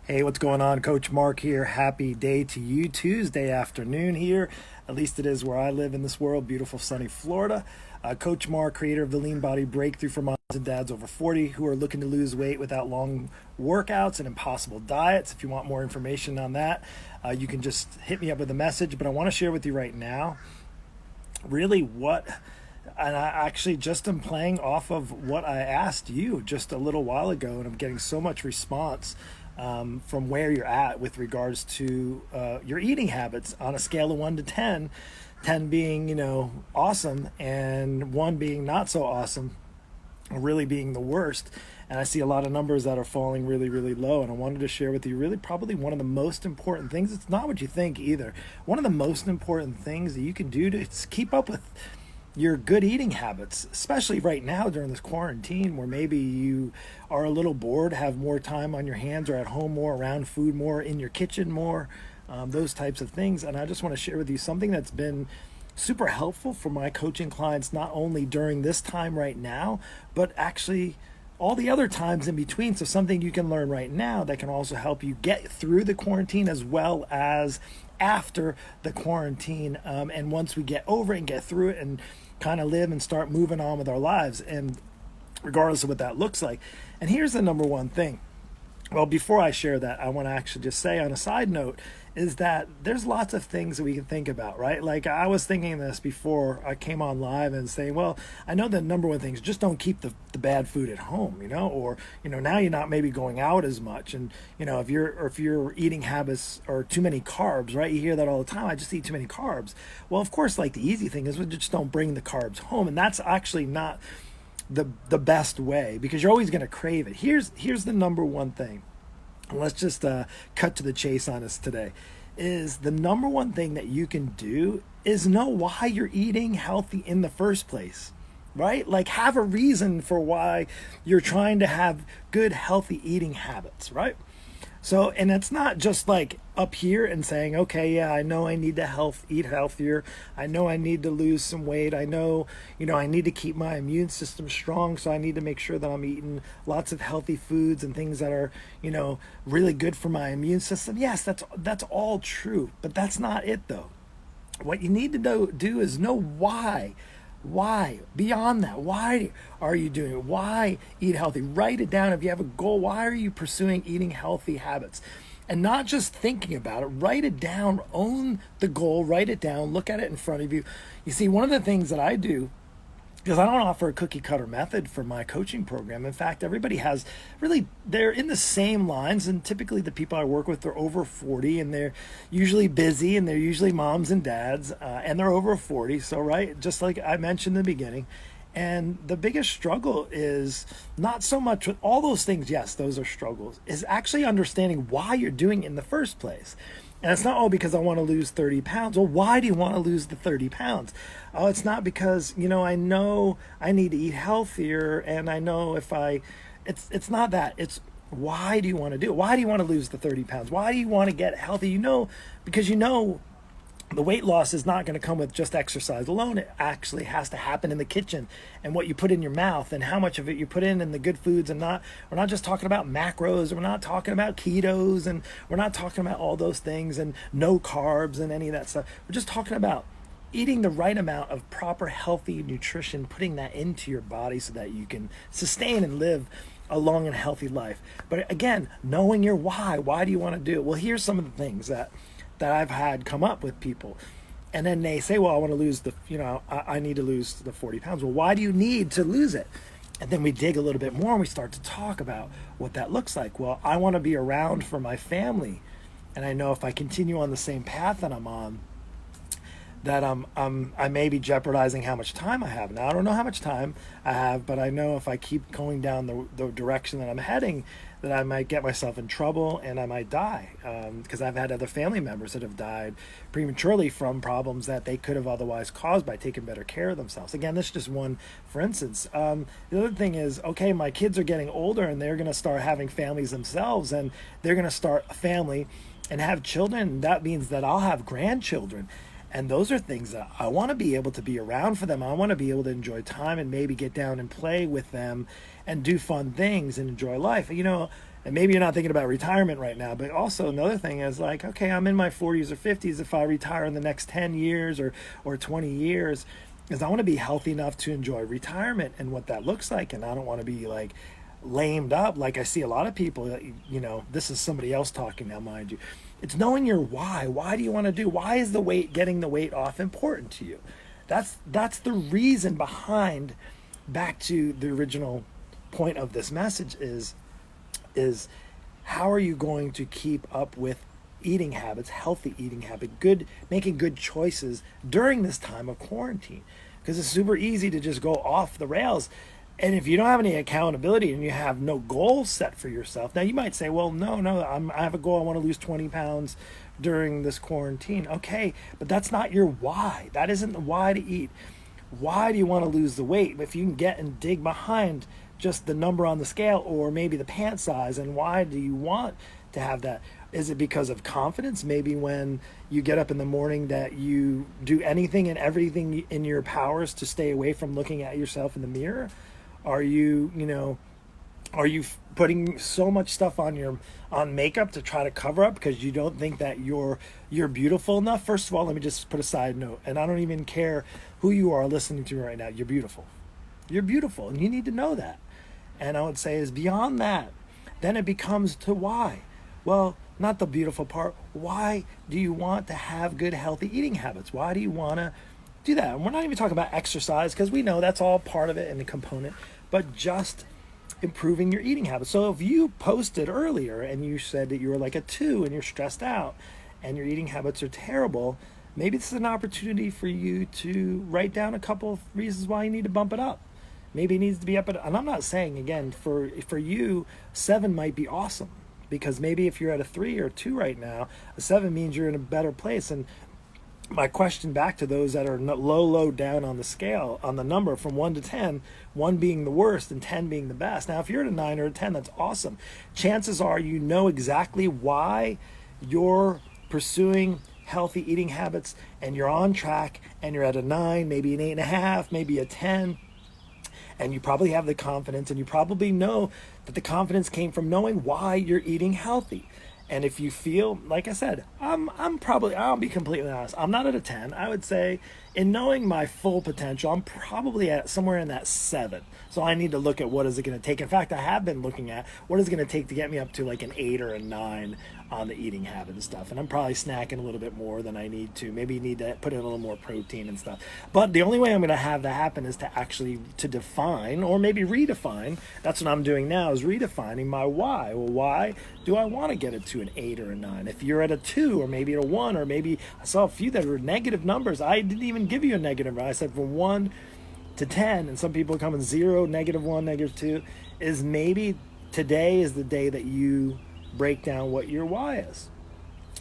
Hey, what's going on? Coach Mark here. Happy day to you. Tuesday afternoon here. At least it is where I live in this world. Beautiful, sunny Florida. Coach Mark, creator of the Lean Body Breakthrough for moms and dads over 40 who are looking to lose weight without long workouts and impossible diets. If you want more information on that, you can just hit me up with a message. But I want to share with you right now really and I actually just am playing off of what I asked you just a little while ago, and I'm getting so much response from where you're at with regards to your eating habits on a scale of 1 to 10, 10 being, awesome, and 1 being not so awesome, really being the worst. And I see a lot of numbers that are falling really, really low. And I wanted to share with you really probably one of the most important things. It's not what you think either. One of the most important things that you can do to keep up with your good eating habits, especially right now during this quarantine where maybe you are a little bored, have more time on your hands or at home more, around food more, in your kitchen more, those types of things. And I just want to share with you something that's been super helpful for my coaching clients, not only during this time right now, but actually all the other times in between. So something you can learn right now that can also help you get through the quarantine as well as after the quarantine. And once we get over it and get through it and kind of live and start moving on with our lives, and regardless of what that looks like. And here's the number one thing. Well, before I share that, I want to actually just say on a side note is that there's lots of things that we can think about, right? Like I was thinking this before I came on live and saying, well, I know the number one thing is just don't keep the bad food at home, or, now you're not maybe going out as much. And, if your eating habits are too many carbs, right? You hear that all the time. I just eat too many carbs. Well, of course, like the easy thing is we just don't bring the carbs home. And that's actually not the best way, because you're always going to crave it. Here's the number one thing. Let's just cut to the chase on this today. Is the number one thing that you can do is know why you're eating healthy in the first place, right? Like have a reason for why you're trying to have good, healthy eating habits, right? So, and it's not just like up here and saying, okay, yeah, I know I need to eat healthier. I know I need to lose some weight. I know, I need to keep my immune system strong. So I need to make sure that I'm eating lots of healthy foods and things that are, really good for my immune system. Yes, that's all true, but that's not it though. What you need to do is know why. Why? Beyond that, why are you doing it? Why eat healthy? Write it down. If you have a goal, why are you pursuing eating healthy habits? And not just thinking about it, write it down, own the goal, write it down, look at it in front of you. You see, one of the things that I do, because I don't offer a cookie cutter method for my coaching program. In fact, everybody they're in the same lines. And typically the people I work with, they're over 40 and they're usually busy and they're usually moms and dads and they're over 40. So, right, just like I mentioned in the beginning. And the biggest struggle is not so much with all those things. Yes, those are struggles, is actually understanding why you're doing it in the first place. And it's not, because I want to lose 30 pounds. Well, why do you want to lose the 30 pounds? Oh, it's not because, I know I need to eat healthier. And I know it's not that. It's why do you want to do it? Why do you want to lose the 30 pounds? Why do you want to get healthy? Because the weight loss is not going to come with just exercise alone. It actually has to happen in the kitchen and what you put in your mouth and how much of it you put in and the good foods. And we're not just talking about macros. We're not talking about ketos, and we're not talking about all those things and no carbs and any of that stuff. We're just talking about eating the right amount of proper, healthy nutrition, putting that into your body so that you can sustain and live a long and healthy life. But again, knowing your why. Why do you want to do it? Well, here's some of the things that I've had come up with people. And then they say, well, I want to lose I need to lose the 40 pounds. Well, why do you need to lose it? And then we dig a little bit more and we start to talk about what that looks like. Well, I want to be around for my family. And I know if I continue on the same path that I'm on, that I may be jeopardizing how much time I have. Now, I don't know how much time I have, but I know if I keep going down the direction that I'm heading, that I might get myself in trouble and I might die, because I've had other family members that have died prematurely from problems that they could have otherwise caused by taking better care of themselves. Again, this is just one, for instance. The other thing is, okay, my kids are getting older and they're going to start having families themselves, and they're going to start a family and have children. That means that I'll have grandchildren. And those are things that I want to be able to be around for them. I want to be able to enjoy time and maybe get down and play with them and do fun things and enjoy life. And maybe you're not thinking about retirement right now, but also another thing is like, okay, I'm in my 40s or 50s. If I retire in the next 10 years or 20 years, is I want to be healthy enough to enjoy retirement and what that looks like. And I don't want to be like lamed up like I see a lot of people. This is somebody else talking now, mind you. It's knowing your why. Why do you want to do? Why is getting the weight off important to you? That's the reason behind. Back to the original point of this message is how are you going to keep up with eating habits, healthy eating habit, making good choices during this time of quarantine? Because it's super easy to just go off the rails. And if you don't have any accountability and you have no goal set for yourself, now you might say, well, no, I have a goal. I want to lose 20 pounds during this quarantine. Okay, but that's not your why. That isn't the why to eat. Why do you want to lose the weight? If you can get and dig behind just the number on the scale or maybe the pant size, and why do you want to have that? Is it because of confidence? Maybe when you get up in the morning that you do anything and everything in your powers to stay away from looking at yourself in the mirror? Are you putting so much stuff on makeup to try to cover up because you don't think that you're beautiful enough? First of all, let me just put a side note, and I don't even care who you are listening to right now. You're beautiful. You're beautiful, and you need to know that. And I would say is beyond that, then it becomes to why. Well, not the beautiful part. Why do you want to have good, healthy eating habits? Why do you want to do that? And we're not even talking about exercise because we know that's all part of it and a component, but just improving your eating habits. So if you posted earlier and you said that you were like a 2 and you're stressed out and your eating habits are terrible, maybe this is an opportunity for you to write down a couple of reasons why you need to bump it up. Maybe it needs to be up and I'm not saying, again, for you, 7 might be awesome, because maybe if you're at a 3 or 2 right now, a 7 means you're in a better place. And my question back to those that are low down on the scale, on the number from 1 to 10, 1 being the worst and 10 being the best. Now, if you're at a 9 or a 10, that's awesome. Chances are you know exactly why you're pursuing healthy eating habits and you're on track and you're at a 9, maybe an 8.5, maybe a 10. And you probably have the confidence, and you probably know that the confidence came from knowing why you're eating healthy. And if you feel, like I said, I'll be completely honest, I'm not at a 10. I would say in knowing my full potential, I'm probably at somewhere in that 7. So I need to look at what is it going to take. In fact, I have been looking at what is it going to take to get me up to like an 8 or a 9 on the eating habit and stuff. And I'm probably snacking a little bit more than I need to. Maybe need to put in a little more protein and stuff. But the only way I'm going to have that happen is to define or maybe redefine. That's what I'm doing now, is redefining my why. Well, why do I want to get it to an 8 or a 9? If you're at a 2 or maybe at a 1, or maybe I saw a few that were negative numbers. I didn't even give you a negative number. I said from 1 to 10, and some people come in 0, -1, -2, is maybe today is the day that you break down what your why is.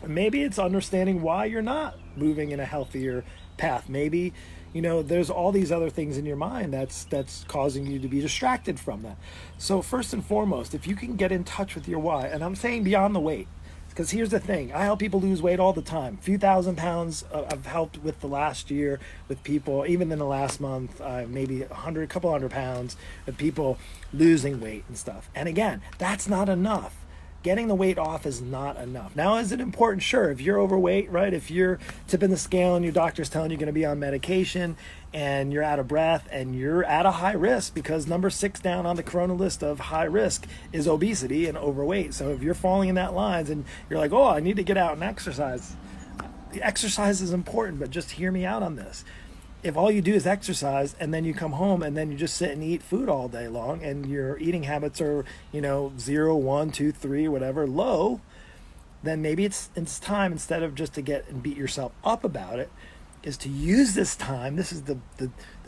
Maybe it's understanding why you're not moving in a healthier path. Maybe, there's all these other things in your mind that's causing you to be distracted from that. So first and foremost, if you can get in touch with your why, and I'm saying beyond the weight, because here's the thing, I help people lose weight all the time. A few thousand pounds I've helped with the last year with people, even in the last month, maybe a couple hundred pounds with people losing weight and stuff. And again, that's not enough. Getting the weight off is not enough. Now, is it important? Sure. If you're overweight, right? If you're tipping the scale and your doctor's telling you're going to be on medication and you're out of breath and you're at a high risk, because number 6 down on the corona list of high risk is obesity and overweight. So if you're falling in that lines and you're like, oh, I need to get out and exercise. The exercise is important, but just hear me out on this. If all you do is exercise and then you come home and then you just sit and eat food all day long and your eating habits are, 0, 1, 2, 3, whatever, low, then maybe it's time, instead of just to get and beat yourself up about it, is to use this time. This is the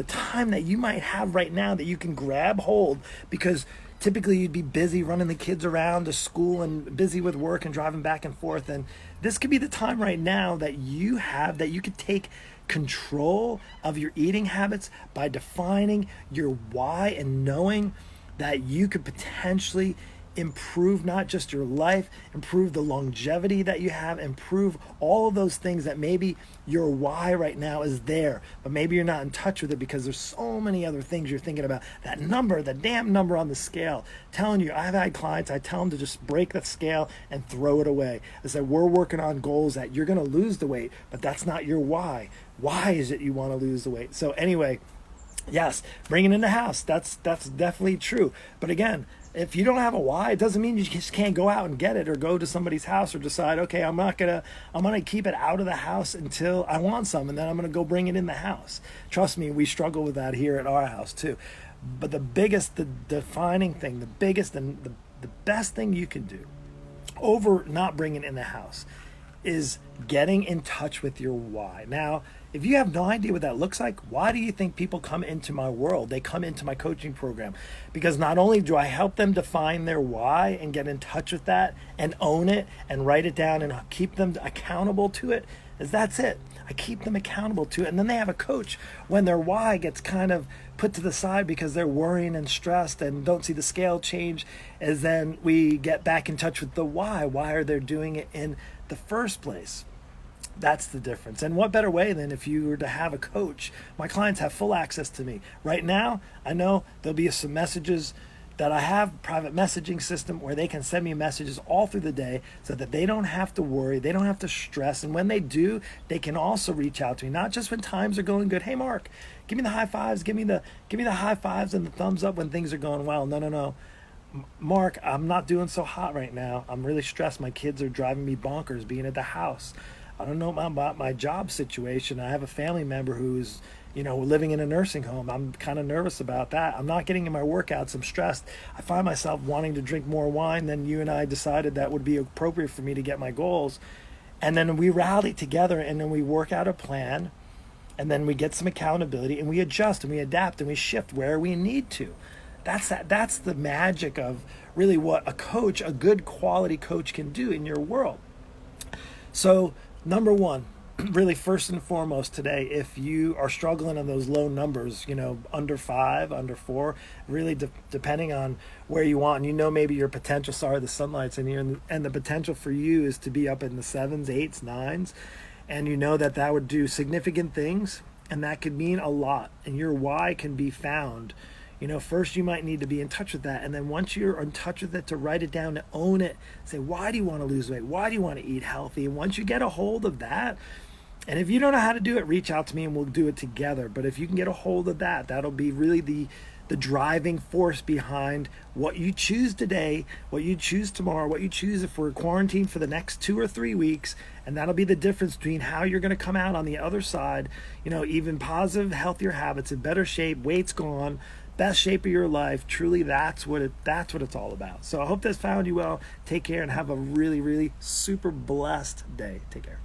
time that you might have right now that you can grab hold, because typically you'd be busy running the kids around to school and busy with work and driving back and forth. And this could be the time right now that you have, that you could take control of your eating habits by defining your why and knowing that you could potentially improve not just your life, improve the longevity that you have, improve all of those things that maybe your why right now is there, but maybe you're not in touch with it because there's so many other things you're thinking about. That number, the damn number on the scale, telling you, I've had clients, I tell them to just break that scale and throw it away. I said, we're working on goals that you're going to lose the weight, but that's not your why. Why is it you want to lose the weight? So anyway, yes, bring it in the house. That's definitely true. But again, if you don't have a why, it doesn't mean you just can't go out and get it or go to somebody's house or decide, okay, I'm gonna keep it out of the house until I want some, and then I'm gonna go bring it in the house. Trust me, we struggle with that here at our house too. But the defining thing, the biggest and the best thing you can do over not bringing it in the house is getting in touch with your why. Now, if you have no idea what that looks like, why do you think people come into my world? They come into my coaching program because not only do I help them define their why and get in touch with that and own it and write it down and keep them accountable to it, is that's it. I keep them accountable to it. And then they have a coach when their why gets kind of put to the side because they're worrying and stressed and don't see the scale change, is then we get back in touch with the why. Why are they doing it in the first place? That's the difference. And what better way than if you were to have a coach? My clients have full access to me. Right now, I know there'll be some messages that I have, private messaging system where they can send me messages all through the day so that they don't have to worry, they don't have to stress. And when they do, they can also reach out to me, not just when times are going good. Hey, Mark, give me the high fives, give me the high fives and the thumbs up when things are going well. No. Mark, I'm not doing so hot right now. I'm really stressed. My kids are driving me bonkers being at the house. I don't know about my job situation. I have a family member who's, living in a nursing home. I'm kind of nervous about that. I'm not getting in my workouts. I'm stressed. I find myself wanting to drink more wine than you and I decided that would be appropriate for me to get my goals. And then we rally together and then we work out a plan and then we get some accountability and we adjust and we adapt and we shift where we need to. That's the magic of really what a good quality coach can do in your world. So number one, really first and foremost today, if you are struggling on those low numbers, under 5, under 4, really depending on where you want, and maybe your potential, the sunlight's in here, and the potential for you is to be up in the 7s, 8s, 9s, and that would do significant things, and that could mean a lot, and your why can be found. First you might need to be in touch with that. And then once you're in touch with it, to write it down, to own it, say, why do you want to lose weight? Why do you want to eat healthy? And once you get a hold of that, and if you don't know how to do it, reach out to me and we'll do it together. But if you can get a hold of that, that'll be really the driving force behind what you choose today, what you choose tomorrow, what you choose if we're quarantined for the next 2 or 3 weeks. And that'll be the difference between how you're going to come out on the other side, even positive, healthier habits, in better shape, weight's gone, best shape of your life. Truly, that's what it's all about. So I hope this found you well. Take care and have a really, really super blessed day. Take care.